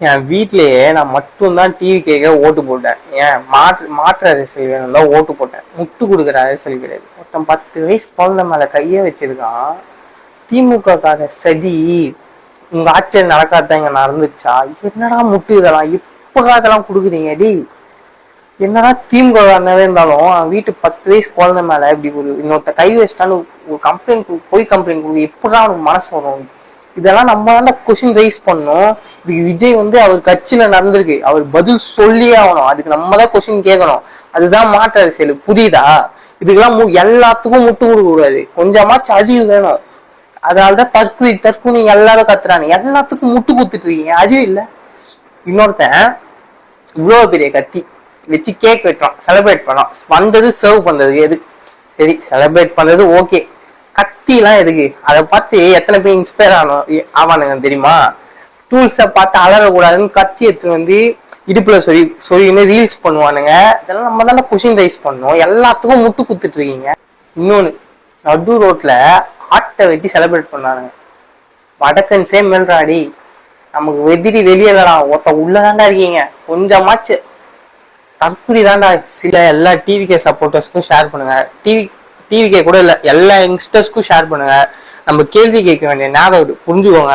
என் வீட்லயே நான் மட்டும்தான் டிவி கேட்க ஓட்டு போட்டேன். ஏன் மாற்று அரசியல் வேணும் தான் ஓட்டு போட்டேன். முட்டு கொடுக்குற அரசியல் கிடையாது. மொத்தம் 10 வயசு குழந்தை மேல கைய வச்சிருக்கான். திமுக கார சதி. உங்க ஆட்சியில் நடக்காதான் இங்க நடந்துச்சா? என்னடா முட்டு இதெல்லாம் எப்படா இதெல்லாம் கொடுக்குறீங்க? டி என்னடா திமுக காரனவே இருந்தாலும் வீட்டு 10 வயசு குழந்தை மேல இப்படி ஒரு இன்னொருத்த கை வச்சிட்டான்னு ஒரு கம்ப்ளைண்ட் போய் கம்ப்ளைண்ட் கொடுக்கு எப்படா அவனுக்கு மனசு வரும்? இதெல்லாம் நம்ம தான் கொஸ்டின் ரைஸ் பண்ணோம். இதுக்கு விஜய் அவர் கட்சியில நடந்திருக்கு, அவர் பதில் சொல்லியே ஆகணும். அதுக்கு நம்ம தான் கொஸ்டின் கேட்கணும். அதுதான் மாற்று அரசியல். புரியுதா? இதுக்கெல்லாம் எல்லாத்துக்கும் முட்டு கொடுக்க கூடாது. கொஞ்சமாச்சும் அறிவு வேணும். அதனாலதான் தற்கொலை நீங்க எல்லாரும் கத்துறாங்க. எல்லாத்துக்கும் முட்டு கொடுத்துட்டு இருக்கீங்க, அறிவு இல்ல. இன்னொருத்தன் இவ்வளவு பெரிய கத்தி வச்சு கேக் வெட்டுறான், செலிப்ரேட் பண்ணோம். வந்தது சர்வ் பண்றது எது? சரி, செலிப்ரேட் பண்றது ஓகே. கத்தி எல்லாம் எதுக்கு? அதை பார்த்து எத்தனை பேர் இன்ஸ்பயர் ஆவானுங்க தெரியுமா? டூல்ஸை பார்த்து அலறக்கூடாதுன்னு கத்தி எடுத்து இடுப்புல சொல்லின்னு ரீல்ஸ் பண்ணுவானுங்க. இதெல்லாம் நம்ம தானே கொஷின் ரைஸ் பண்ணோம். எல்லாத்துக்கும் முட்டு குத்துட்டு இருக்கீங்க. இன்னொன்னு, நடு ரோட்ல ஆட்டை வெட்டி செலிப்ரேட் பண்ணானுங்க. வடக்கன் சேம் மேல்றாடி, நமக்கு வெதிரி வெளியலடா, ஒருத்த உள்ளதாண்டா இருக்கீங்க. கொஞ்சமாச்சு தற்கொலை தாண்டா. சில எல்லா டிவிகே சப்போர்ட்டர்ஸ்க்கும் ஷேர் பண்ணுங்க. டிவிகே கூட இல்ல, எல்லா யங்ஸ்டர்ஸ்க்கும் ஷேர் பண்ணுங்க. நம்ம கேள்வி கேட்க வேண்டிய ஞாபகம் புரிஞ்சுக்கோங்க.